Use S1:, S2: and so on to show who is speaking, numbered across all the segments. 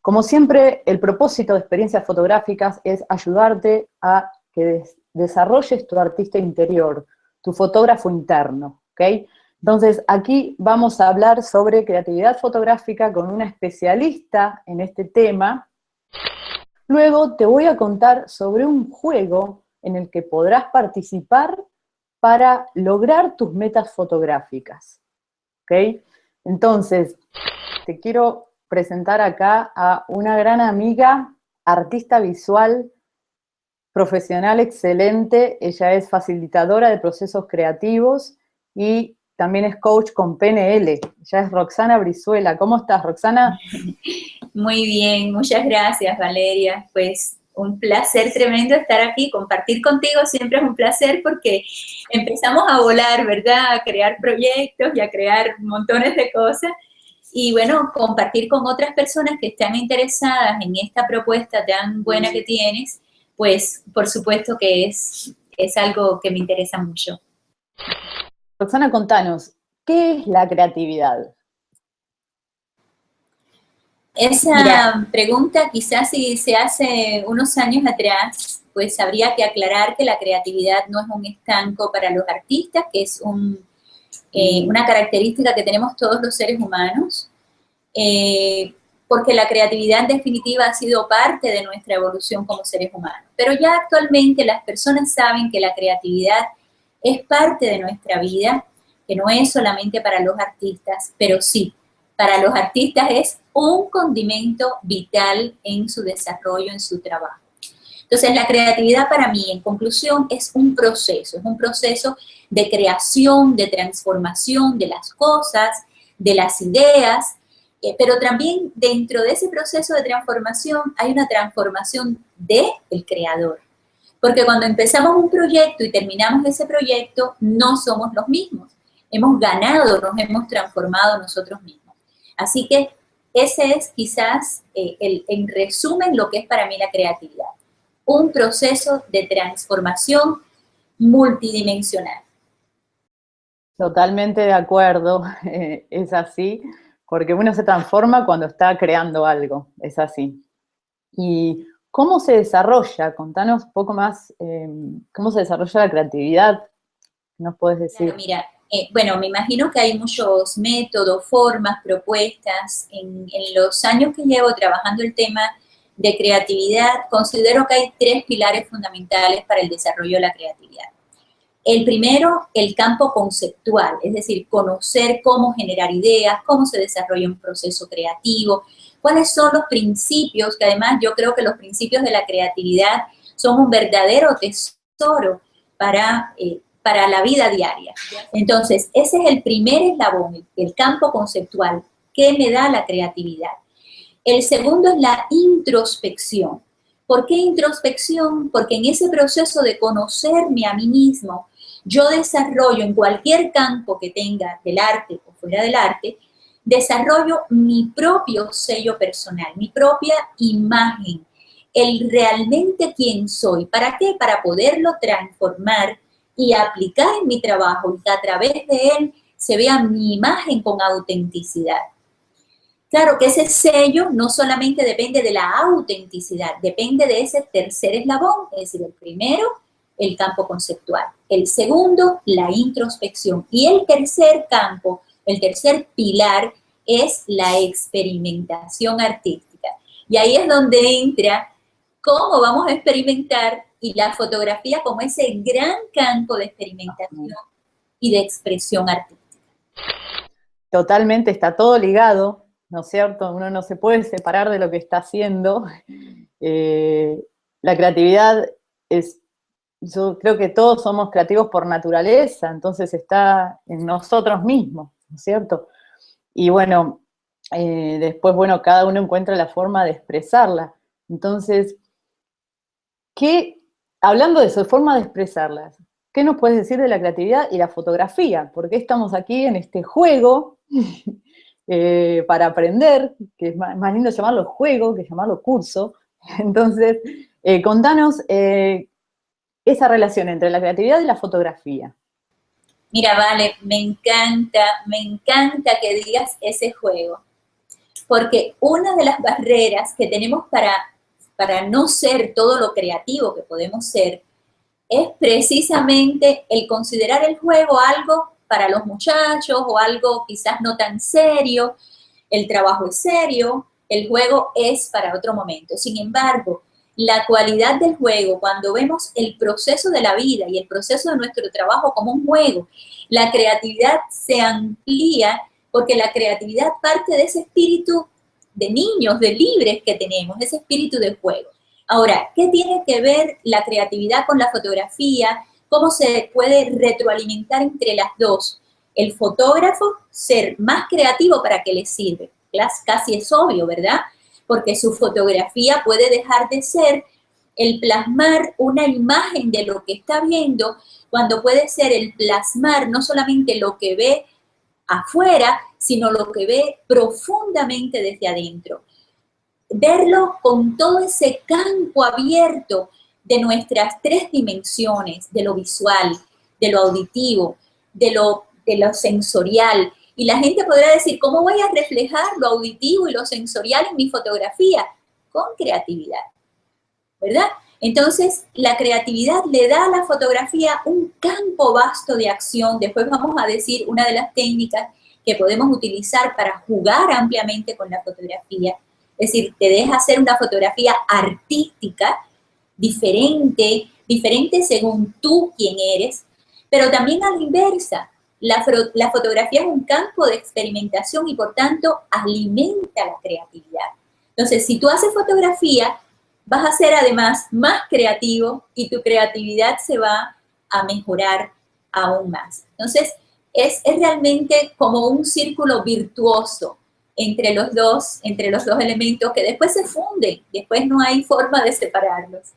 S1: Como siempre, el propósito de experiencias fotográficas es ayudarte a que desarrolles tu artista interior, tu fotógrafo interno, ¿ok? Entonces, aquí vamos a hablar sobre creatividad fotográfica con una especialista en este tema. Luego te voy a contar sobre un juego en el que podrás participar para lograr tus metas fotográficas, ¿ok? Entonces, te quiero presentar acá a una gran amiga, artista visual, profesional excelente. Ella es facilitadora de procesos creativos y también es coach con PNL. Ella es Roxana Brizuela. ¿Cómo estás, Roxana?
S2: Muy bien, muchas gracias, Valeria. Pues un placer tremendo estar aquí, compartir contigo siempre es un placer porque empezamos a volar, ¿verdad? A crear proyectos y a crear montones de cosas. Y bueno, compartir con otras personas que están interesadas en esta propuesta tan buena que tienes, pues por supuesto que es algo que me interesa mucho.
S1: Roxana, contanos, ¿qué es la creatividad?
S2: Esa pregunta quizás si se hace unos años atrás, pues habría que aclarar que la creatividad no es un estanco para los artistas, que es una característica que tenemos todos los seres humanos, porque la creatividad en definitiva ha sido parte de nuestra evolución como seres humanos. Pero ya actualmente las personas saben que la creatividad es parte de nuestra vida, que no es solamente para los artistas, pero sí, para los artistas es un condimento vital en su desarrollo, en su trabajo. Entonces, la creatividad para mí, en conclusión, es un proceso de creación, de transformación de las cosas, de las ideas, pero también dentro de ese proceso de transformación hay una transformación del creador. Porque cuando empezamos un proyecto y terminamos ese proyecto, no somos los mismos. Hemos ganado, nos hemos transformado nosotros mismos. Así que ese es quizás, en resumen, lo que es para mí la creatividad. Un proceso de transformación multidimensional.
S1: Totalmente de acuerdo, es así, porque uno se transforma cuando está creando algo, es así. ¿Y cómo se desarrolla? Contanos un poco más, ¿cómo se desarrolla la creatividad? ¿Qué nos puedes decir?
S2: Claro, mira, bueno, me imagino que hay muchos métodos, formas, propuestas. En los años que llevo trabajando el tema de creatividad, considero que hay 3 pilares fundamentales para el desarrollo de la creatividad. El primero, el campo conceptual, es decir, conocer cómo generar ideas, cómo se desarrolla un proceso creativo, cuáles son los principios, que además yo creo que los principios de la creatividad son un verdadero tesoro para la vida diaria. Entonces, ese es el primer eslabón, el campo conceptual, que me da la creatividad. El segundo es la introspección. ¿Por qué introspección? Porque en ese proceso de conocerme a mí mismo, yo desarrollo en cualquier campo que tenga del arte o fuera del arte, desarrollo mi propio sello personal, mi propia imagen, el realmente quién soy. ¿Para qué? Para poderlo transformar y aplicar en mi trabajo y que a través de él se vea mi imagen con autenticidad. Claro que ese sello no solamente depende de la autenticidad, depende de ese tercer eslabón, es decir, el primero, el campo conceptual, el segundo, la introspección, y el tercer campo, el tercer pilar es la experimentación artística. Y ahí es donde entra cómo vamos a experimentar y la fotografía como ese gran campo de experimentación y de expresión artística.
S1: Totalmente, está todo ligado, ¿no es cierto? Uno no se puede separar de lo que está haciendo. La creatividad es, yo creo que todos somos creativos por naturaleza, entonces está en nosotros mismos, ¿no es cierto? Y bueno, después, bueno, cada uno encuentra la forma de expresarla. Entonces, hablando de eso, de forma de expresarlas, ¿qué nos puedes decir de la creatividad y la fotografía? Porque estamos aquí en este juego para aprender, que es más lindo llamarlo juego que llamarlo curso. Entonces, contanos esa relación entre la creatividad y la fotografía.
S2: Mira, Vale, me encanta que digas ese juego. porque una de las barreras que tenemos para no ser todo lo creativo que podemos ser es precisamente el considerar el juego algo para los muchachos o algo quizás no tan serio. El trabajo es serio, el juego es para otro momento. Sin embargo, la cualidad del juego, cuando vemos el proceso de la vida y el proceso de nuestro trabajo como un juego, la creatividad se amplía porque la creatividad parte de ese espíritu de niños, de libres que tenemos, ese espíritu de juego. Ahora, ¿qué tiene que ver la creatividad con la fotografía? ¿Cómo se puede retroalimentar entre las dos? El fotógrafo ser más creativo, ¿para qué le sirve? Casi es obvio, ¿verdad? Porque su fotografía puede dejar de ser el plasmar una imagen de lo que está viendo, cuando puede ser el plasmar no solamente lo que ve afuera, sino lo que ve profundamente desde adentro. Verlo con todo ese campo abierto de nuestras tres dimensiones, de lo visual, de lo auditivo, de lo sensorial. Y la gente podrá decir, ¿cómo voy a reflejar lo auditivo y lo sensorial en mi fotografía? Con creatividad, ¿verdad? Entonces, la creatividad le da a la fotografía un campo vasto de acción. Después vamos a decir una de las técnicas que podemos utilizar para jugar ampliamente con la fotografía. Es decir, te deja hacer una fotografía artística, diferente según tú quién eres, pero también a la inversa. La fotografía es un campo de experimentación y por tanto alimenta la creatividad. Entonces, si tú haces fotografía, vas a ser además más creativo y tu creatividad se va a mejorar aún más. Entonces, es realmente como un círculo virtuoso entre los dos elementos que después se funden, después no hay forma de separarlos.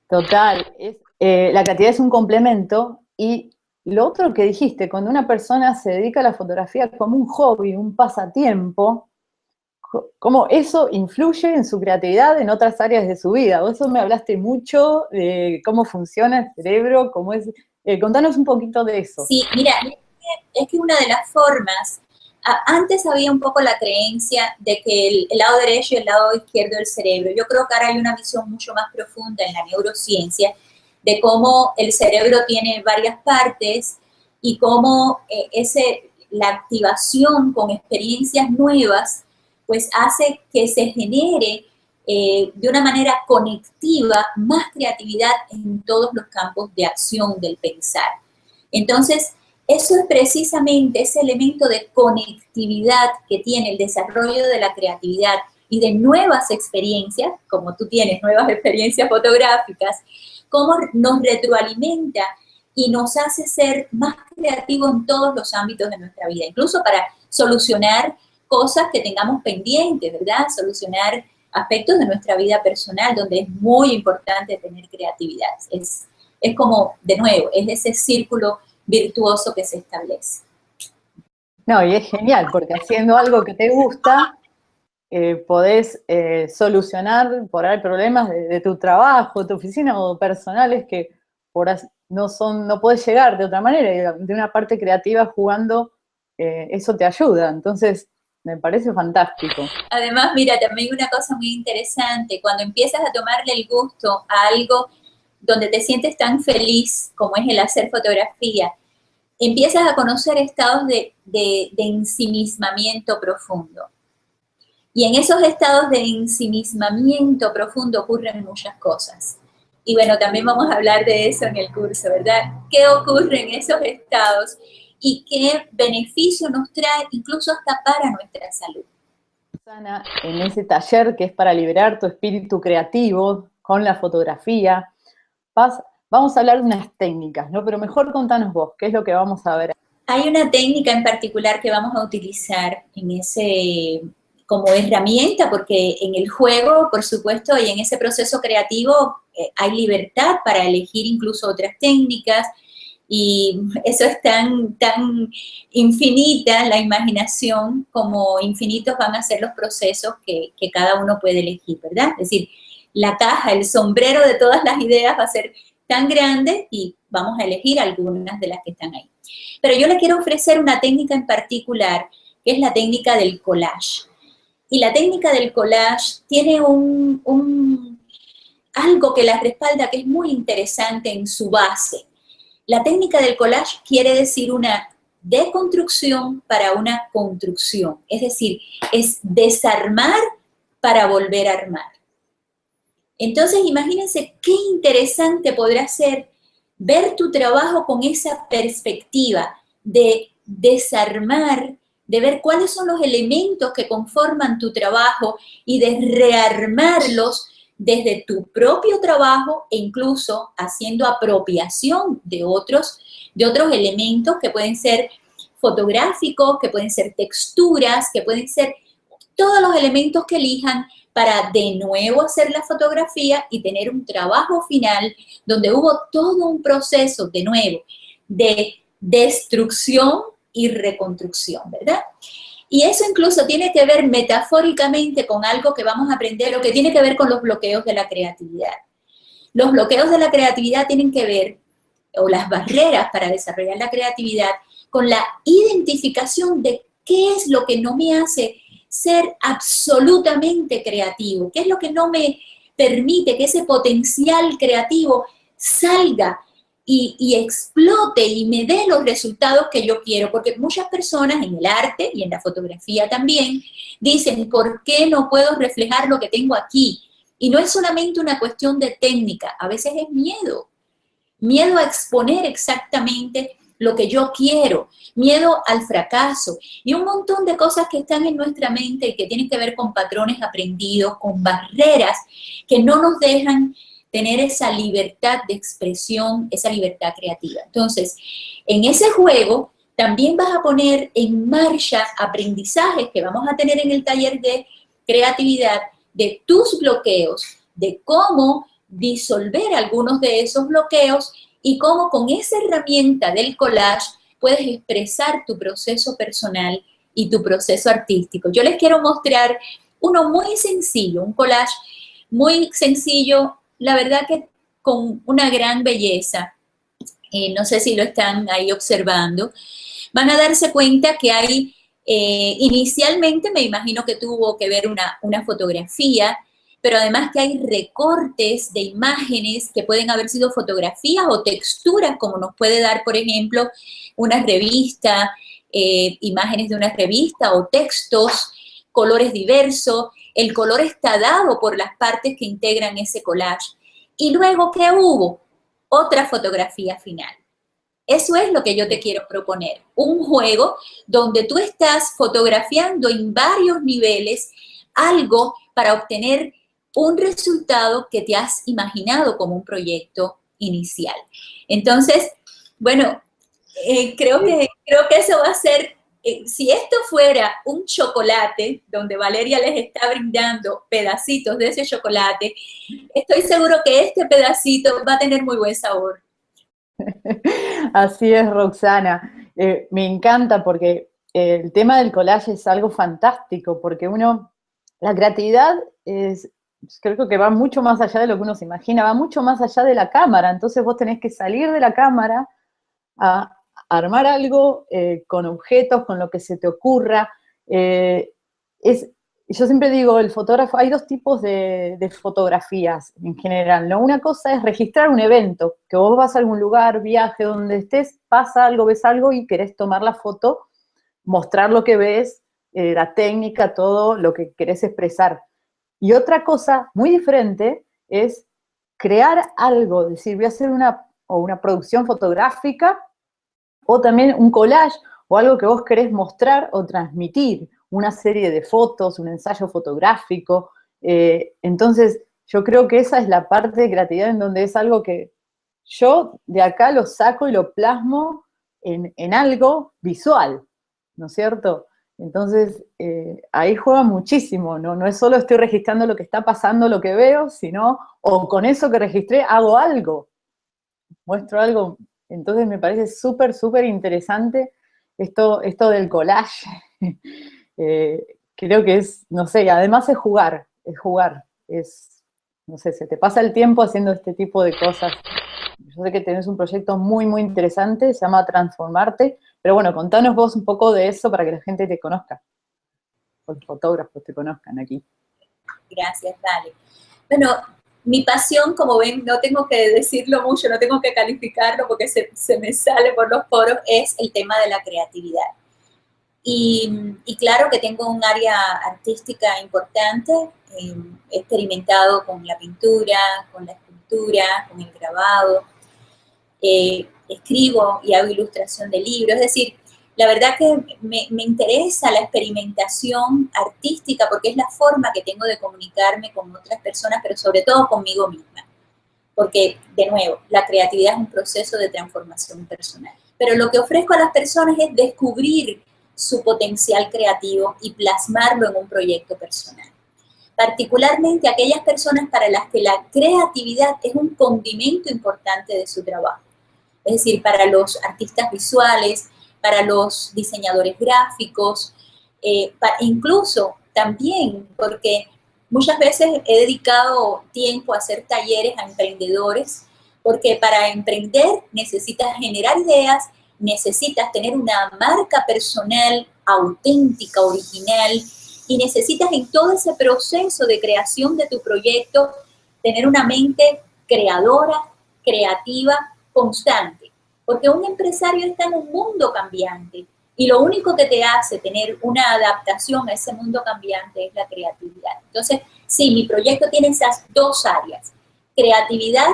S1: Total, la creatividad es un complemento y lo otro que dijiste, cuando una persona se dedica a la fotografía como un hobby, un pasatiempo, cómo eso influye en su creatividad en otras áreas de su vida. Vos me hablaste mucho de cómo funciona el cerebro, cómo es. Contanos un poquito de eso.
S2: Sí, mira, es que una de las formas, antes había un poco la creencia de que el lado derecho y el lado izquierdo del cerebro. Yo creo que ahora hay una visión mucho más profunda en la neurociencia de cómo el cerebro tiene varias partes y cómo la activación con experiencias nuevas pues hace que se genere de una manera conectiva más creatividad en todos los campos de acción del pensar. Entonces, eso es precisamente ese elemento de conectividad que tiene el desarrollo de la creatividad y de nuevas experiencias, como tú tienes nuevas experiencias fotográficas, cómo nos retroalimenta y nos hace ser más creativos en todos los ámbitos de nuestra vida, incluso para solucionar cosas que tengamos pendientes, ¿verdad? Solucionar aspectos de nuestra vida personal donde es muy importante tener creatividad. Es como, de nuevo, es ese círculo virtuoso que se establece.
S1: No, y es genial, porque haciendo algo que te gusta, podés solucionar por ahí problemas de tu trabajo, tu oficina o personales que no podés llegar de otra manera, y de una parte creativa jugando, eso te ayuda. Entonces, me parece fantástico.
S2: Además, mira, también una cosa muy interesante, cuando empiezas a tomarle el gusto a algo donde te sientes tan feliz como es el hacer fotografía, empiezas a conocer estados de ensimismamiento profundo. Y en esos estados de ensimismamiento profundo ocurren muchas cosas. Y bueno, también vamos a hablar de eso en el curso, ¿verdad? ¿Qué ocurre en esos estados y qué beneficio nos trae incluso hasta para nuestra salud?
S1: Susana, en ese taller que es para liberar tu espíritu creativo con la fotografía, vamos a hablar de unas técnicas, ¿no? Pero mejor contanos vos, ¿qué es lo que vamos a ver?
S2: Hay una técnica en particular que vamos a utilizar como herramienta, porque en el juego, por supuesto, y en ese proceso creativo hay libertad para elegir incluso otras técnicas, y eso es tan infinita la imaginación como infinitos van a ser los procesos que cada uno puede elegir, ¿verdad? Es decir, la caja, el sombrero de todas las ideas va a ser tan grande y vamos a elegir algunas de las que están ahí. Pero yo le quiero ofrecer una técnica en particular, que es la técnica del collage. Y la técnica del collage tiene algo que la respalda que es muy interesante en su base. La técnica del collage quiere decir una deconstrucción para una construcción, es decir, es desarmar para volver a armar. Entonces, imagínense qué interesante podrá ser ver tu trabajo con esa perspectiva de desarmar, de ver cuáles son los elementos que conforman tu trabajo y de rearmarlos desde tu propio trabajo e incluso haciendo apropiación de otros elementos que pueden ser fotográficos, que pueden ser texturas, que pueden ser todos los elementos que elijan para de nuevo hacer la fotografía y tener un trabajo final donde hubo todo un proceso, de nuevo, de destrucción y reconstrucción, ¿verdad? Y eso incluso tiene que ver metafóricamente con algo que vamos a aprender, lo que tiene que ver con los bloqueos de la creatividad. Los bloqueos de la creatividad tienen que ver, o las barreras para desarrollar la creatividad, con la identificación de qué es lo que no me hace ser absolutamente creativo, qué es lo que no me permite que ese potencial creativo salga y explote y me dé los resultados que yo quiero, porque muchas personas en el arte y en la fotografía también dicen, ¿por qué no puedo reflejar lo que tengo aquí? Y no es solamente una cuestión de técnica, a veces es miedo a exponer exactamente lo que yo quiero, miedo al fracaso y un montón de cosas que están en nuestra mente y que tienen que ver con patrones aprendidos, con barreras que no nos dejan tener esa libertad de expresión, esa libertad creativa. Entonces, en ese juego también vas a poner en marcha aprendizajes que vamos a tener en el taller de creatividad, de tus bloqueos, de cómo disolver algunos de esos bloqueos y cómo con esa herramienta del collage puedes expresar tu proceso personal y tu proceso artístico. Yo les quiero mostrar uno muy sencillo, un collage muy sencillo, la verdad que con una gran belleza. No sé si lo están ahí observando. Van a darse cuenta que hay, inicialmente me imagino que tuvo que ver una fotografía, pero además que hay recortes de imágenes que pueden haber sido fotografías o texturas, como nos puede dar, por ejemplo, una revista, imágenes de una revista o textos, colores diversos. El color está dado por las partes que integran ese collage. Y luego, ¿qué hubo? Otra fotografía final. Eso es lo que yo te quiero proponer. Un juego donde tú estás fotografiando en varios niveles algo para obtener un resultado que te has imaginado como un proyecto inicial. Entonces, bueno, creo que eso va a ser, si esto fuera un chocolate, donde Valeria les está brindando pedacitos de ese chocolate, estoy seguro que este pedacito va a tener muy buen sabor.
S1: Así es, Roxana. Me encanta porque el tema del collage es algo fantástico, porque la creatividad creo que va mucho más allá de lo que uno se imagina, va mucho más allá de la cámara, entonces vos tenés que salir de la cámara a armar algo con objetos, con lo que se te ocurra. Yo siempre digo, el fotógrafo, hay dos tipos de fotografías en general, ¿no? Una cosa es registrar un evento, que vos vas a algún lugar, viaje, donde estés, pasa algo, ves algo y querés tomar la foto, mostrar lo que ves, la técnica, todo lo que querés expresar. Y otra cosa muy diferente es crear algo, es decir, voy a hacer una producción fotográfica o también un collage o algo que vos querés mostrar o transmitir, una serie de fotos, un ensayo fotográfico. Entonces, yo creo que esa es la parte de creatividad en donde es algo que yo de acá lo saco y lo plasmo en algo visual, ¿no es cierto? Entonces, ahí juega muchísimo, ¿no? No es solo estoy registrando lo que está pasando, lo que veo, sino, o con eso que registré hago algo, muestro algo. Entonces me parece súper, súper interesante esto del collage. Creo que es, no sé, además es jugar, no sé, se te pasa el tiempo haciendo este tipo de cosas. Yo sé que tenés un proyecto muy, muy interesante, se llama Transformarte, pero bueno, contanos vos un poco de eso para que la gente te conozca. los fotógrafos te conozcan aquí.
S2: Gracias, Vale. Bueno, mi pasión, como ven, no tengo que decirlo mucho, no tengo que calificarlo porque se me sale por los poros, es el tema de la creatividad. Y claro que tengo un área artística importante, he experimentado con la pintura, con la escultura, con el grabado, escribo y hago ilustración de libros, es decir, la verdad que me interesa la experimentación artística porque es la forma que tengo de comunicarme con otras personas, pero sobre todo conmigo misma. Porque, de nuevo, la creatividad es un proceso de transformación personal. Pero lo que ofrezco a las personas es descubrir su potencial creativo y plasmarlo en un proyecto personal. Particularmente aquellas personas para las que la creatividad es un condimento importante de su trabajo. Es decir, para los artistas visuales, para los diseñadores gráficos, incluso también porque muchas veces he dedicado tiempo a hacer talleres a emprendedores, porque para emprender necesitas generar ideas, necesitas tener una marca personal auténtica, original, y necesitas en todo ese proceso de creación de tu proyecto tener una mente creadora, creativa, constante. Porque un empresario está en un mundo cambiante y lo único que te hace tener una adaptación a ese mundo cambiante es la creatividad. Entonces, sí, mi proyecto tiene esas dos áreas, creatividad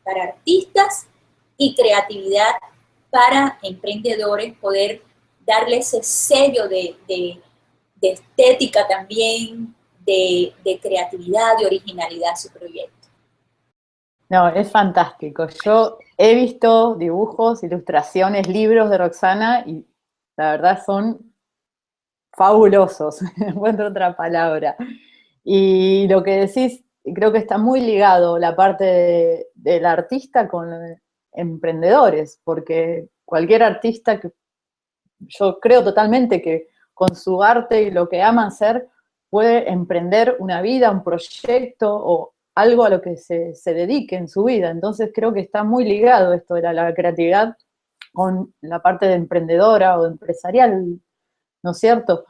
S2: para artistas y creatividad para emprendedores, poder darle ese sello de estética también, de creatividad, de originalidad a su proyecto.
S1: No, es fantástico. Yo he visto dibujos, ilustraciones, libros de Roxana y la verdad son fabulosos, encuentro otra palabra. Y lo que decís, creo que está muy ligado la parte del artista con emprendedores, porque cualquier artista, yo creo totalmente que con su arte y lo que ama hacer, puede emprender una vida, un proyecto o algo a lo que se dedique en su vida. Entonces creo que está muy ligado esto de la creatividad con la parte de emprendedora o empresarial, ¿no es cierto?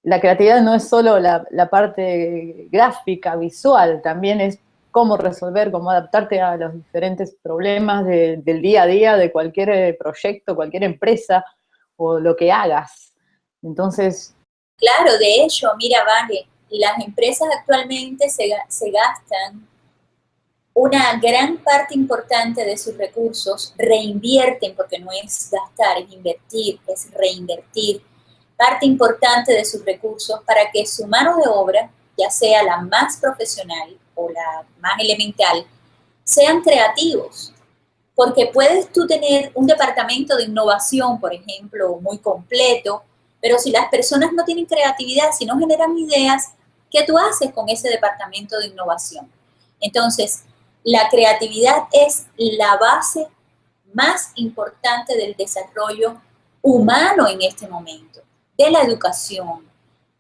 S1: La creatividad no es solo la parte gráfica, visual, también es cómo resolver, cómo adaptarte a los diferentes problemas del día a día de cualquier proyecto, cualquier empresa o lo que hagas. Entonces...
S2: Claro, de hecho, mira, Vale, las empresas actualmente se gastan una gran parte importante de sus recursos, reinvierten, porque no es gastar, es invertir, es reinvertir, parte importante de sus recursos para que su mano de obra, ya sea la más profesional o la más elemental, sean creativos. Porque puedes tú tener un departamento de innovación, por ejemplo, muy completo, pero si las personas no tienen creatividad, si no generan ideas, ¿qué tú haces con ese departamento de innovación? Entonces, la creatividad es la base más importante del desarrollo humano en este momento, de la educación,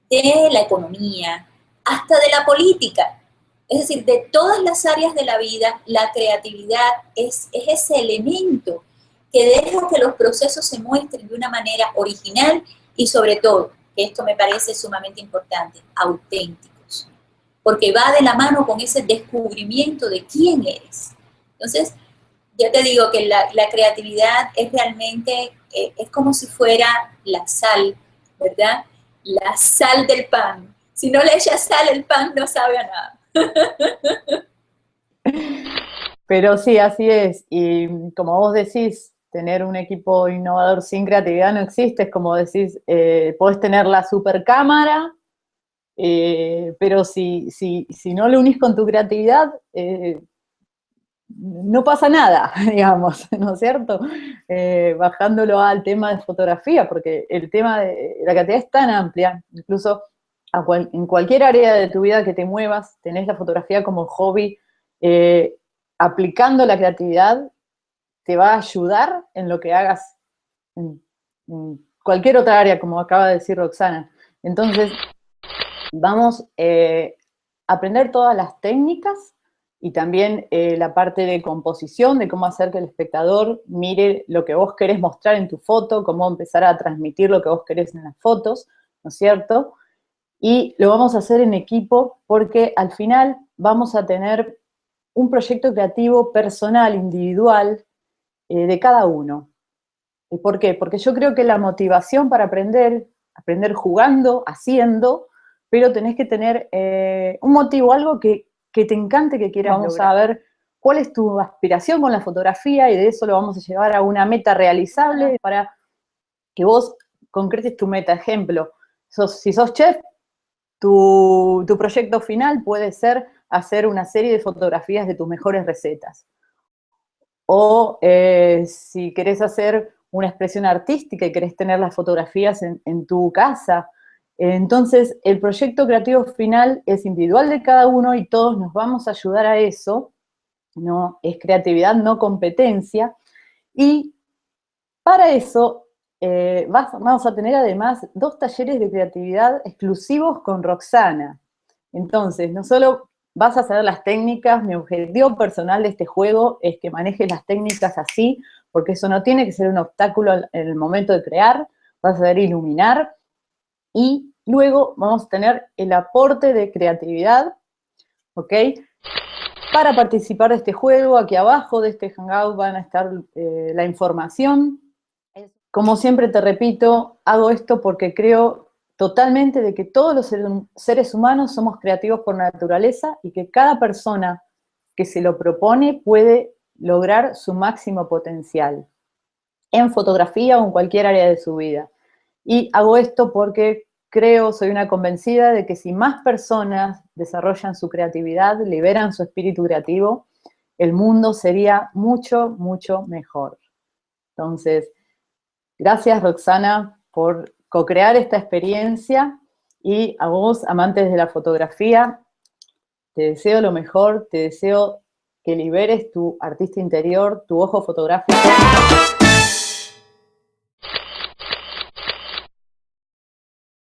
S2: de la economía, hasta de la política. Es decir, de todas las áreas de la vida, la creatividad es ese elemento que deja que los procesos se muestren de una manera original y sobre todo, que esto me parece sumamente importante, auténticos. Porque va de la mano con ese descubrimiento de quién eres. Entonces, yo te digo que la creatividad es realmente, es como si fuera la sal, ¿verdad? La sal del pan. Si no le echas sal, el pan no sabe a nada.
S1: Pero sí, así es. Y como vos decís, tener un equipo innovador sin creatividad no existe. Es como decís, podés tener la super cámara, pero si no lo unís con tu creatividad, no pasa nada, digamos, ¿no es cierto? Bajándolo al tema de fotografía, porque el tema de la creatividad es tan amplia, incluso en cualquier área de tu vida que te muevas, tenés la fotografía como hobby, aplicando la creatividad te va a ayudar en lo que hagas en cualquier otra área, como acaba de decir Roxana. Entonces, vamos a aprender todas las técnicas y también la parte de composición, de cómo hacer que el espectador mire lo que vos querés mostrar en tu foto, cómo empezar a transmitir lo que vos querés en las fotos, ¿no es cierto? Y lo vamos a hacer en equipo porque al final vamos a tener un proyecto creativo personal, individual, de cada uno. ¿Y por qué? Porque yo creo que la motivación para aprender jugando, haciendo, pero tenés que tener un motivo, algo que te encante, que quieras lograr. Vamos a ver cuál es tu aspiración con la fotografía y de eso lo vamos a llevar a una meta realizable para que vos concretes tu meta. Ejemplo, si sos chef, tu proyecto final puede ser hacer una serie de fotografías de tus mejores recetas. O si querés hacer una expresión artística y querés tener las fotografías en tu casa. Entonces, el proyecto creativo final es individual de cada uno y todos nos vamos a ayudar a eso. No, es creatividad, no competencia. Y para eso vamos a tener además 2 talleres de creatividad exclusivos con Roxana. Entonces, no solo vas a saber las técnicas, mi objetivo personal de este juego es que manejes las técnicas así, porque eso no tiene que ser un obstáculo en el momento de crear, vas a saber iluminar, y luego vamos a tener el aporte de creatividad, ¿ok? Para participar de este juego, aquí abajo de este Hangout van a estar la información. Como siempre te repito, hago esto porque creo totalmente de que todos los seres humanos somos creativos por naturaleza y que cada persona que se lo propone puede lograr su máximo potencial en fotografía o en cualquier área de su vida. Y hago esto porque soy una convencida de que si más personas desarrollan su creatividad, liberan su espíritu creativo, el mundo sería mucho, mucho mejor. Entonces, gracias, Roxana, por co-crear esta experiencia, y a vos, amantes de la fotografía, te deseo lo mejor, te deseo que liberes tu artista interior, tu ojo fotográfico.